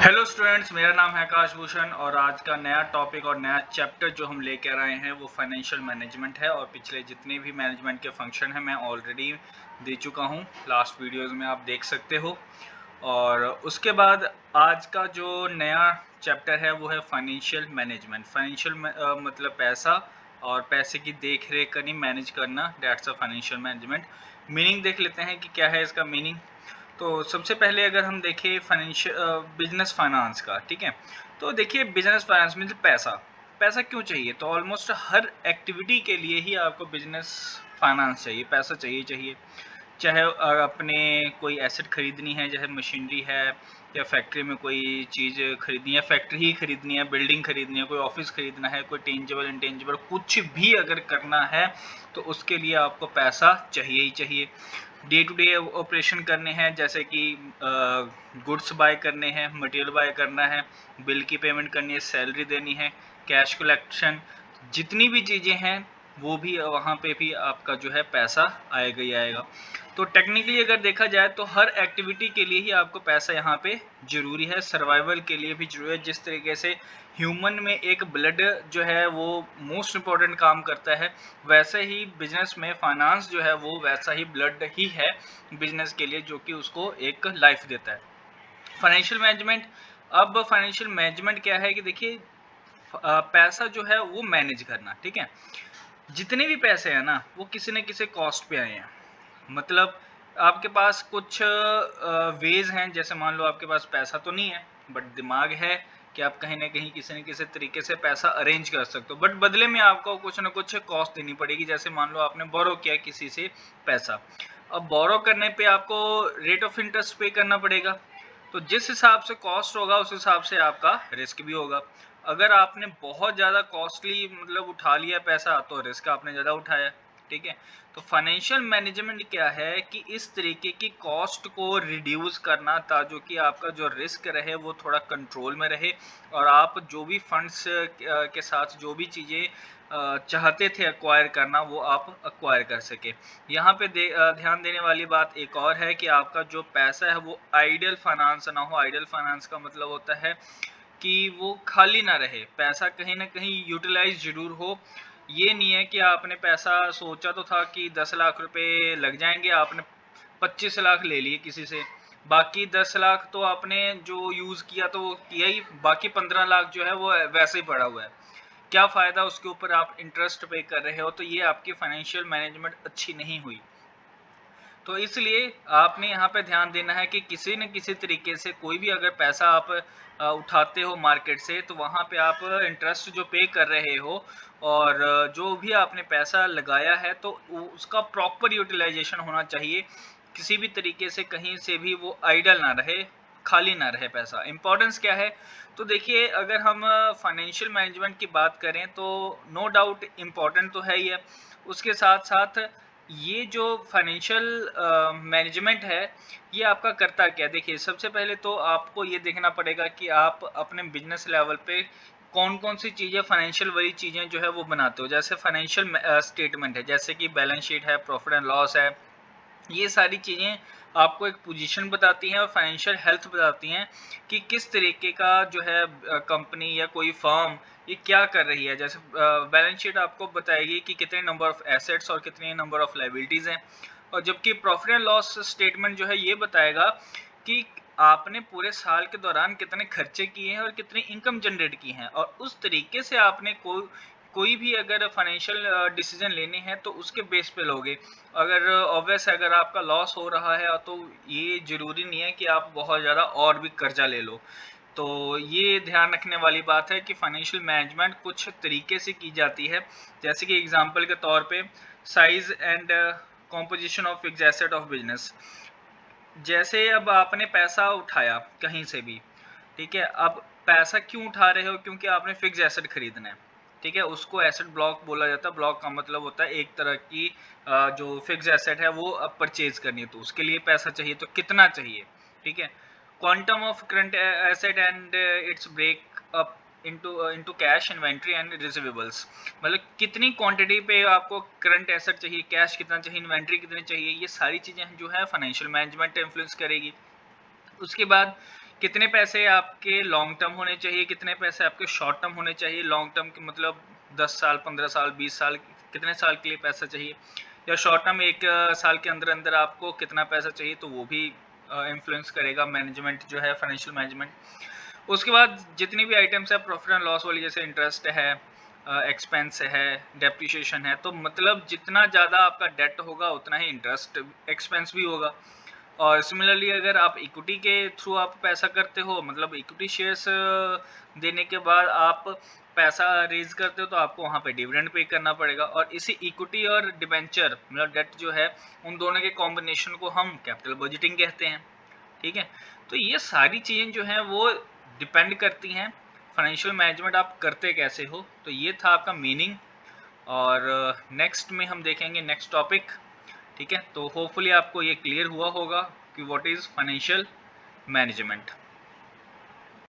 Hello students, मेरा नाम है आकाश भूषण और आज का नया टॉपिक और नया चैप्टर जो हम लेकर आए हैं वो फाइनेंशियल मैनेजमेंट है। और पिछले जितने भी मैनेजमेंट के फंक्शन हैं मैं ऑलरेडी दे चुका हूं, लास्ट वीडियोस में आप देख सकते हो। और उसके बाद आज का जो नया चैप्टर है वो है फाइनेंशियल मैनेजमेंट। फाइनेंशियल मतलब पैसा और पैसे की देख रेख करनी, मैनेज करना, that's a financial management. Meaning देख लेते हैं कि क्या है इसका मीनिंग। तो सबसे पहले अगर हम देखें फाइनेंशियल बिजनेस फाइनेंस का, ठीक है, तो देखिए बिजनेस फाइनेंस मीन्स पैसा। पैसा क्यों चाहिए? तो ऑलमोस्ट हर एक्टिविटी के लिए ही आपको बिजनेस फाइनेंस चाहिए, पैसा चाहिए चाहिए। चाहे अपने कोई एसेट खरीदनी है, जैसे मशीनरी है या फैक्ट्री में कोई चीज़ खरीदनी है, फैक्ट्री ही खरीदनी है, बिल्डिंग खरीदनी है, कोई ऑफिस खरीदना है, कोई टेंजिबल इंटेंजिबल कुछ भी अगर करना है तो उसके लिए आपको पैसा चाहिए ही चाहिए। डे टू डे ऑपरेशन करने हैं, जैसे कि गुड्स बाय करने हैं, मटेरियल बाय करना है, बिल की पेमेंट करनी है, सैलरी देनी है, कैश कलेक्शन, जितनी भी चीज़ें हैं वो भी वहाँ पे भी आपका जो है पैसा आएगा ही आएगा। तो टेक्निकली अगर देखा जाए तो हर एक्टिविटी के लिए ही आपको पैसा यहाँ पे ज़रूरी है, सर्वाइवल के लिए भी ज़रूरी है। जिस तरीके से ह्यूमन में एक ब्लड जो है वो मोस्ट इम्पॉर्टेंट काम करता है, वैसे ही बिजनेस में फाइनेंस जो है वो वैसा ही ब्लड ही है बिजनेस के लिए, जो कि उसको एक लाइफ देता है। फाइनेंशियल मैनेजमेंट, अब फाइनेंशियल मैनेजमेंट क्या है कि देखिए पैसा जो है वो मैनेज करना, ठीक है। जितने भी पैसे हैं ना वो किसी न किसी कॉस्ट पे आए हैं। मतलब आपके पास कुछ वेज हैं, जैसे मान लो आपके पास पैसा तो नहीं है बट दिमाग है कि आप कहीं ना कहीं किसी न किसी तरीके से पैसा अरेंज कर सकते हो, बट बदले में आपको कुछ ना कुछ कॉस्ट देनी पड़ेगी। जैसे मान लो आपने बोरो किया किसी से पैसा, अब बोरो करने पे आपको रेट ऑफ इंटरेस्ट पे करना पड़ेगा। तो जिस हिसाब से कॉस्ट होगा उस हिसाब से आपका रिस्क भी होगा। अगर आपने बहुत ज़्यादा कॉस्टली मतलब उठा लिया पैसा तो रिस्क आपने ज़्यादा उठाया, ठीक है। तो फाइनेंशियल मैनेजमेंट क्या है कि इस तरीके की कॉस्ट को रिड्यूस करना ताकि कि आपका जो रिस्क रहे वो थोड़ा कंट्रोल में रहे और आप जो भी फंड्स के साथ जो भी चीज़ें चाहते थे एक्वायर करना वो आप एक्वायर कर सके। यहाँ पे ध्यान देने वाली बात एक और है कि आपका जो पैसा है वो आइडियल फाइनेंस ना हो। आइडियल फाइनेंस का मतलब होता है कि वो खाली ना रहे, पैसा कहीं ना कहीं यूटिलाइज जरूर हो। ये नहीं है कि आपने पैसा सोचा तो था कि 10 लाख रुपए लग जाएंगे, आपने 25 लाख ले लिए किसी से, बाकी 10 लाख तो आपने जो यूज़ किया तो वो किया ही, बाकी 15 लाख जो है वो वैसे ही पड़ा हुआ है। क्या फ़ायदा उसके ऊपर आप इंटरेस्ट पे कर रहे हो? तो ये आपकी फाइनेंशियल मैनेजमेंट अच्छी नहीं हुई। तो इसलिए आपने यहाँ पे ध्यान देना है कि किसी न किसी तरीके से कोई भी अगर पैसा आप उठाते हो मार्केट से तो वहाँ पे आप इंटरेस्ट जो पे कर रहे हो और जो भी आपने पैसा लगाया है तो उसका प्रॉपर यूटिलाइजेशन होना चाहिए। किसी भी तरीके से कहीं से भी वो आइडल ना रहे, खाली ना रहे पैसा। इम्पोर्टेंस क्या है? तो देखिए अगर हम फाइनेंशियल मैनेजमेंट की बात करें तो नो डाउट इम्पोर्टेंट तो है ही है। उसके साथ साथ ये जो फाइनेंशियल मैनेजमेंट है ये आपका करता क्या? देखिए सबसे पहले तो आपको ये देखना पड़ेगा कि आप अपने बिजनेस लेवल पे कौन कौन सी चीज़ें फाइनेंशियल वाली चीज़ें जो है वो बनाते हो। जैसे फाइनेंशियल स्टेटमेंट है, जैसे कि बैलेंस शीट है, प्रॉफिट एंड लॉस है, ये सारी चीज़ें आपको एक पोजीशन बताती हैं और फाइनेंशियल हेल्थ बताती हैं कि किस तरीके का जो है कंपनी या कोई फर्म ये क्या कर रही है। जैसे बैलेंस शीट आपको बताएगी कि कितने नंबर ऑफ एसेट्स और कितने नंबर ऑफ लायबिलिटीज़ हैं, और जबकि प्रॉफिट एंड लॉस स्टेटमेंट जो है ये बताएगा कि आपने पूरे साल के दौरान कितने खर्चे किए हैं और कितनी इनकम जनरेट की हैं, और उस तरीके से आपने कोई भी अगर फाइनेंशियल डिसीजन लेने हैं तो उसके बेस पे लोगे। अगर ऑब्वियस अगर आपका लॉस हो रहा है तो ये ज़रूरी नहीं है कि आप बहुत ज़्यादा और भी कर्जा ले लो। तो ये ध्यान रखने वाली बात है कि फाइनेंशियल मैनेजमेंट कुछ तरीके से की जाती है। जैसे कि एग्जांपल के तौर पे size and composition of fixed asset of business. जैसे अब आपने पैसा उठाया कहीं से भी, ठीक है, अब पैसा क्यों उठा रहे हो? क्योंकि आपने फिक्स एसेट खरीदना है, ठीक है, उसको एसेट ब्लॉक बोला जाता है। ब्लॉक का मतलब होता है एक तरह की जो फिक्स एसेट है वो अब परचेज करनी है, तो उसके लिए पैसा चाहिए। तो कितना चाहिए, ठीक है। Quantum of current asset and its break up into cash, inventory and receivables. मतलब कितनी क्वांटिटी पे आपको करंट एसेट चाहिए, कैश कितना चाहिए, इन्वेंट्री कितनी चाहिए, ये सारी चीज़ें जो है फाइनेंशियल मैनेजमेंट इन्फ्लुएंस करेगी। उसके बाद कितने पैसे आपके लॉन्ग टर्म होने चाहिए, कितने पैसे आपके शॉर्ट टर्म होने चाहिए। लॉन्ग टर्म के मतलब 10 साल, 15 साल, 20 साल, कितने साल के लिए पैसा चाहिए, या शॉर्ट टर्म 1 साल के अंदर अंदर आपको कितना पैसा चाहिए, तो वो भी इन्फ्लुएंस करेगा मैनेजमेंट जो है, फाइनेंशियल मैनेजमेंट। उसके बाद जितनी भी आइटम्स है प्रॉफिट एंड लॉस वाली, जैसे इंटरेस्ट है, एक्सपेंस है, डेप्रिसिएशन है, तो मतलब जितना ज़्यादा आपका डेट होगा उतना ही इंटरेस्ट एक्सपेंस भी होगा। और सिमिलरली अगर आप इक्विटी के थ्रू आप पैसा करते हो, मतलब इक्विटी शेयर्स देने के बाद आप पैसा रेज करते हो, तो आपको वहाँ पे डिविडेंड पे करना पड़ेगा। और इसी इक्विटी और डिबेंचर मतलब डेट जो है, उन दोनों के कॉम्बिनेशन को हम कैपिटल बजटिंग कहते हैं। ठीक है, तो ये सारी चीज़ें जो हैं वो डिपेंड करती हैं फाइनेंशियल मैनेजमेंट आप करते कैसे हो। तो ये था आपका मीनिंग, और नेक्स्ट में हम देखेंगे नेक्स्ट टॉपिक। ठीक है, तो होपफुली आपको ये क्लियर हुआ होगा कि व्हाट इज़ फाइनेंशियल मैनेजमेंट।